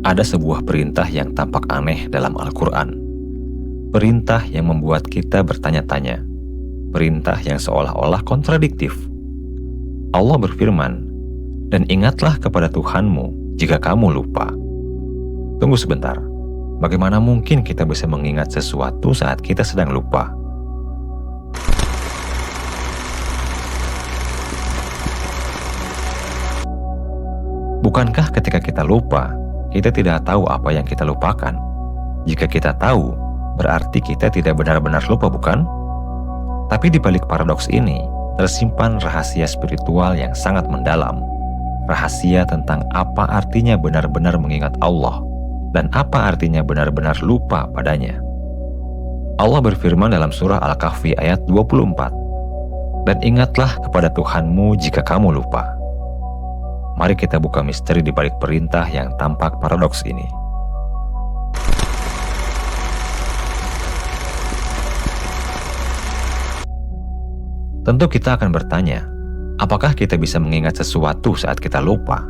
Ada sebuah perintah yang tampak aneh dalam Al-Quran. Perintah yang membuat kita bertanya-tanya. Perintah yang seolah-olah kontradiktif. Allah berfirman, "Dan ingatlah kepada Tuhanmu jika kamu lupa." Tunggu sebentar. Bagaimana mungkin kita bisa mengingat sesuatu saat kita sedang lupa? Bukankah ketika kita lupa, kita tidak tahu apa yang kita lupakan? Jika kita tahu, berarti kita tidak benar-benar lupa, bukan? Tapi di balik paradoks ini, tersimpan rahasia spiritual yang sangat mendalam. Rahasia tentang apa artinya benar-benar mengingat Allah, dan apa artinya benar-benar lupa padanya. Allah berfirman dalam surah Al-Kahfi ayat 24, "Dan ingatlah kepada Tuhanmu jika kamu lupa." Mari kita buka misteri di balik perintah yang tampak paradoks ini. Tentu kita akan bertanya, apakah kita bisa mengingat sesuatu saat kita lupa?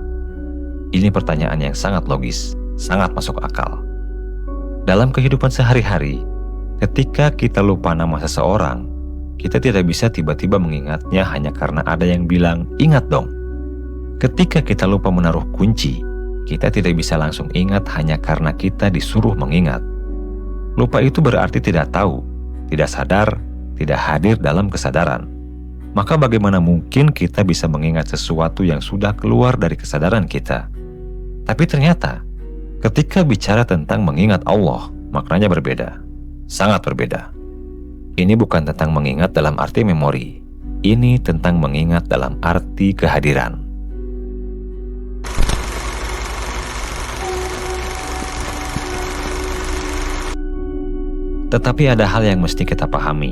Ini pertanyaan yang sangat logis, sangat masuk akal. Dalam kehidupan sehari-hari, ketika kita lupa nama seseorang, kita tidak bisa tiba-tiba mengingatnya hanya karena ada yang bilang, "Ingat dong." Ketika kita lupa menaruh kunci, kita tidak bisa langsung ingat hanya karena kita disuruh mengingat. Lupa itu berarti tidak tahu, tidak sadar, tidak hadir dalam kesadaran. Maka bagaimana mungkin kita bisa mengingat sesuatu yang sudah keluar dari kesadaran kita? Tapi ternyata, ketika bicara tentang mengingat Allah, maknanya berbeda. Sangat berbeda. Ini bukan tentang mengingat dalam arti memori. Ini tentang mengingat dalam arti kehadiran. Tetapi ada hal yang mesti kita pahami.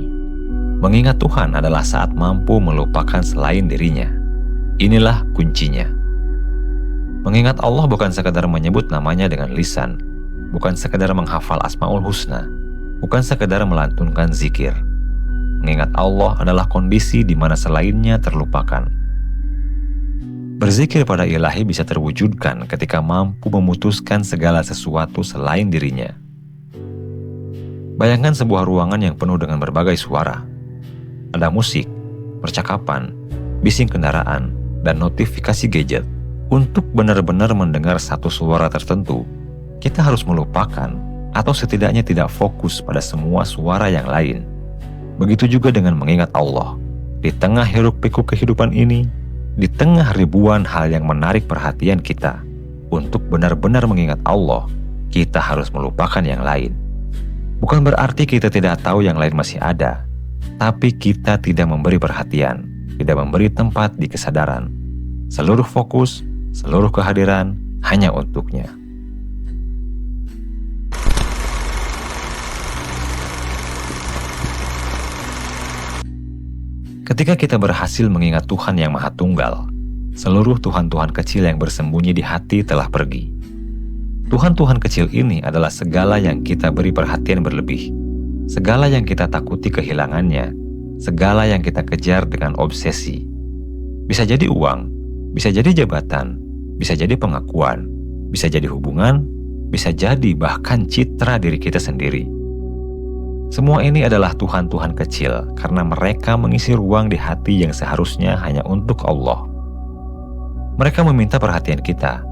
Mengingat Tuhan adalah saat mampu melupakan selain dirinya. Inilah kuncinya. Mengingat Allah bukan sekadar menyebut namanya dengan lisan, bukan sekadar menghafal Asmaul Husna, bukan sekadar melantunkan zikir. Mengingat Allah adalah kondisi di mana selainnya terlupakan. Berzikir pada Ilahi bisa terwujudkan ketika mampu memutuskan segala sesuatu selain dirinya. Bayangkan sebuah ruangan yang penuh dengan berbagai suara. Ada musik, percakapan, bising kendaraan, dan notifikasi gadget. Untuk benar-benar mendengar satu suara tertentu, kita harus melupakan atau setidaknya tidak fokus pada semua suara yang lain. Begitu juga dengan mengingat Allah. Di tengah hiruk-pikuk kehidupan ini, di tengah ribuan hal yang menarik perhatian kita, untuk benar-benar mengingat Allah, kita harus melupakan yang lain. Bukan berarti kita tidak tahu yang lain masih ada, tapi kita tidak memberi perhatian, tidak memberi tempat di kesadaran. Seluruh fokus, seluruh kehadiran hanya untuknya. Ketika kita berhasil mengingat Tuhan yang Maha Tunggal, seluruh Tuhan-Tuhan kecil yang bersembunyi di hati telah pergi. Tuhan-Tuhan kecil ini adalah segala yang kita beri perhatian berlebih, segala yang kita takuti kehilangannya, segala yang kita kejar dengan obsesi. Bisa jadi uang, bisa jadi jabatan, bisa jadi pengakuan, bisa jadi hubungan, bisa jadi bahkan citra diri kita sendiri. Semua ini adalah Tuhan-Tuhan kecil karena mereka mengisi ruang di hati yang seharusnya hanya untuk Allah. Mereka meminta perhatian kita.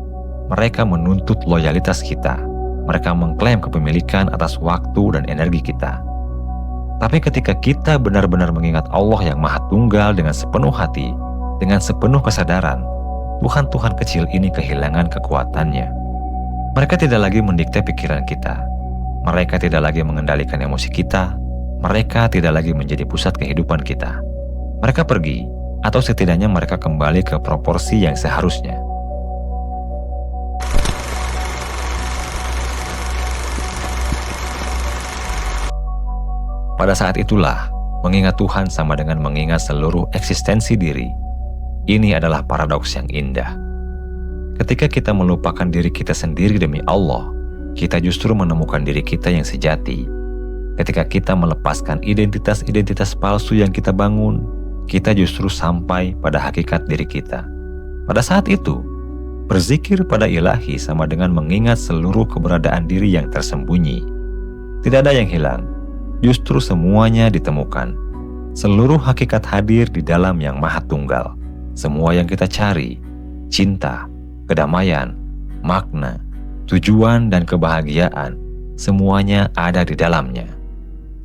Mereka menuntut loyalitas kita. Mereka mengklaim kepemilikan atas waktu dan energi kita. Tapi ketika kita benar-benar mengingat Allah yang Maha Tunggal dengan sepenuh hati, dengan sepenuh kesadaran, Tuhan-Tuhan kecil ini kehilangan kekuatannya. Mereka tidak lagi mendikte pikiran kita. Mereka tidak lagi mengendalikan emosi kita. Mereka tidak lagi menjadi pusat kehidupan kita. Mereka pergi, atau setidaknya mereka kembali ke proporsi yang seharusnya. Pada saat itulah, mengingat Tuhan sama dengan mengingat seluruh eksistensi diri. Ini adalah paradoks yang indah. Ketika kita melupakan diri kita sendiri demi Allah, kita justru menemukan diri kita yang sejati. Ketika kita melepaskan identitas-identitas palsu yang kita bangun, kita justru sampai pada hakikat diri kita. Pada saat itu, Berzikir pada ilahi sama dengan mengingat seluruh keberadaan diri yang tersembunyi. Tidak ada yang hilang, justru semuanya ditemukan. Seluruh hakikat hadir di dalam Yang Maha Tunggal. Semua yang kita cari, cinta, kedamaian, makna, tujuan, dan kebahagiaan, semuanya ada di dalamnya.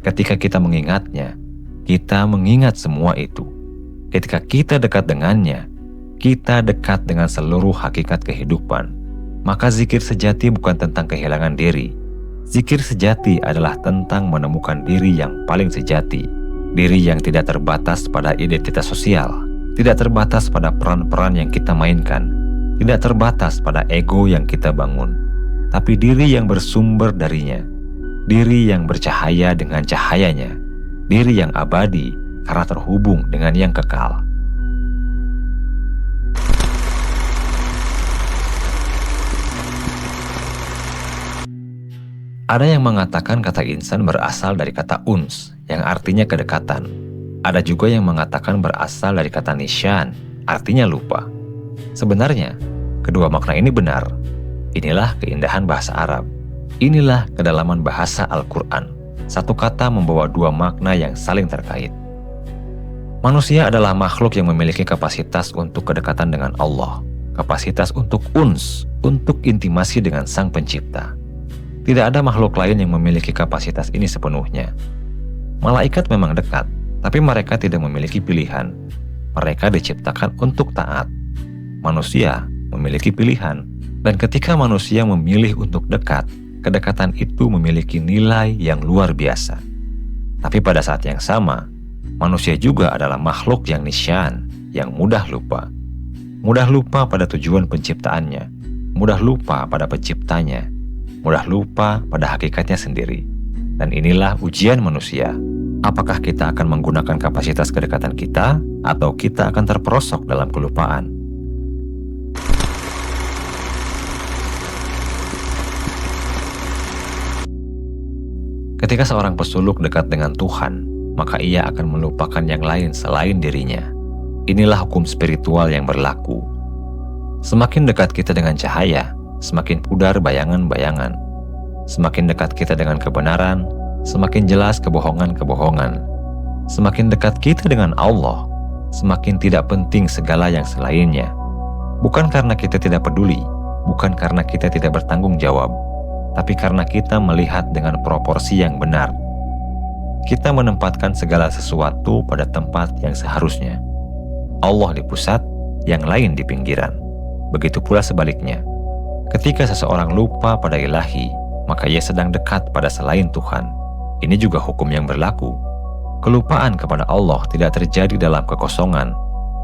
Ketika kita mengingatnya, kita mengingat semua itu. Ketika kita dekat dengannya, kita dekat dengan seluruh hakikat kehidupan. Maka zikir sejati bukan tentang kehilangan diri. Zikir sejati adalah tentang menemukan diri yang paling sejati. Diri yang tidak terbatas pada identitas sosial, tidak terbatas pada peran-peran yang kita mainkan, tidak terbatas pada ego yang kita bangun, tapi diri yang bersumber darinya, diri yang bercahaya dengan cahayanya, diri yang abadi karena terhubung dengan yang kekal. Ada yang mengatakan kata insan berasal dari kata uns, yang artinya kedekatan. Ada juga yang mengatakan berasal dari kata nisyan, artinya lupa. Sebenarnya, kedua makna ini benar. Inilah keindahan bahasa Arab. Inilah kedalaman bahasa Al-Quran. Satu kata membawa dua makna yang saling terkait. Manusia adalah makhluk yang memiliki kapasitas untuk kedekatan dengan Allah, kapasitas untuk uns, untuk intimasi dengan Sang Pencipta. Tidak ada makhluk lain yang memiliki kapasitas ini sepenuhnya. Malaikat memang dekat, tapi mereka tidak memiliki pilihan. Mereka diciptakan untuk taat. Manusia memiliki pilihan, dan ketika manusia memilih untuk dekat, kedekatan itu memiliki nilai yang luar biasa. Tapi pada saat yang sama, manusia juga adalah makhluk yang nisyan, yang mudah lupa. Mudah lupa pada tujuan penciptaannya, mudah lupa pada penciptanya, mudah lupa pada hakikatnya sendiri. Dan inilah ujian manusia. Apakah kita akan menggunakan kapasitas kedekatan kita, atau kita akan terperosok dalam kelupaan? Ketika seorang pesuluk dekat dengan Tuhan, maka ia akan melupakan yang lain selain dirinya. Inilah hukum spiritual yang berlaku. Semakin dekat kita dengan cahaya, semakin pudar bayangan-bayangan. Semakin dekat kita dengan kebenaran, semakin jelas kebohongan-kebohongan. Semakin dekat kita dengan Allah, semakin tidak penting segala yang selainnya. Bukan karena kita tidak peduli, bukan karena kita tidak bertanggung jawab, tapi karena kita melihat dengan proporsi yang benar. Kita menempatkan segala sesuatu pada tempat yang seharusnya. Allah di pusat, yang lain di pinggiran. Begitu pula sebaliknya. Ketika seseorang lupa pada ilahi, maka ia sedang dekat pada selain Tuhan. Ini juga hukum yang berlaku. Kelupaan kepada Allah tidak terjadi dalam kekosongan.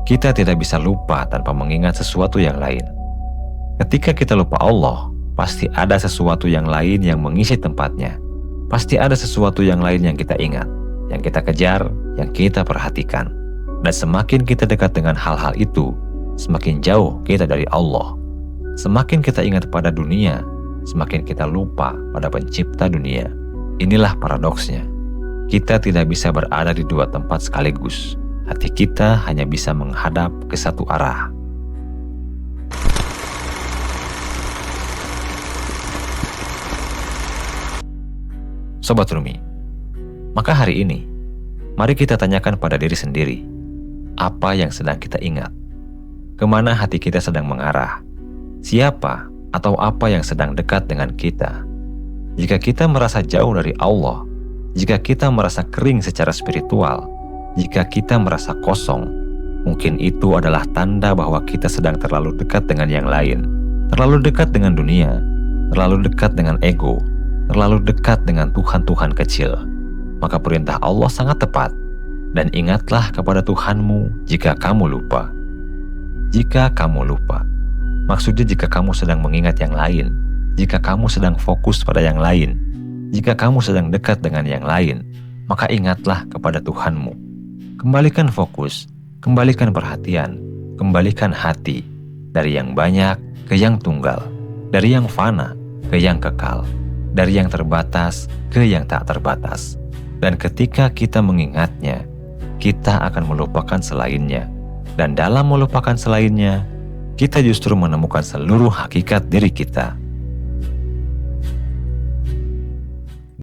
Kita tidak bisa lupa tanpa mengingat sesuatu yang lain. Ketika kita lupa Allah, pasti ada sesuatu yang lain yang mengisi tempatnya. Pasti ada sesuatu yang lain yang kita ingat, yang kita kejar, yang kita perhatikan. Dan semakin kita dekat dengan hal-hal itu, semakin jauh kita dari Allah. Semakin kita ingat pada dunia, semakin kita lupa pada pencipta dunia. Inilah paradoksnya. Kita tidak bisa berada di dua tempat sekaligus. Hati kita hanya bisa menghadap ke satu arah. Sobat Rumi, maka hari ini, mari kita tanyakan pada diri sendiri, apa yang sedang kita ingat? Kemana hati kita sedang mengarah? Siapa atau apa yang sedang dekat dengan kita? Jika kita merasa jauh dari Allah, jika kita merasa kering secara spiritual, jika kita merasa kosong, mungkin itu adalah tanda bahwa kita sedang terlalu dekat dengan yang lain, terlalu dekat dengan dunia, terlalu dekat dengan ego, terlalu dekat dengan Tuhan-Tuhan kecil. Maka perintah Allah sangat tepat. Dan ingatlah kepada Tuhanmu jika kamu lupa. Jika kamu lupa, maksudnya jika kamu sedang mengingat yang lain, jika kamu sedang fokus pada yang lain, jika kamu sedang dekat dengan yang lain, maka ingatlah kepada Tuhanmu. Kembalikan fokus, kembalikan perhatian, kembalikan hati dari yang banyak ke yang tunggal, dari yang fana ke yang kekal, dari yang terbatas ke yang tak terbatas. Dan ketika kita mengingatnya, kita akan melupakan selainnya. Dan dalam melupakan selainnya, kita justru menemukan seluruh hakikat diri kita.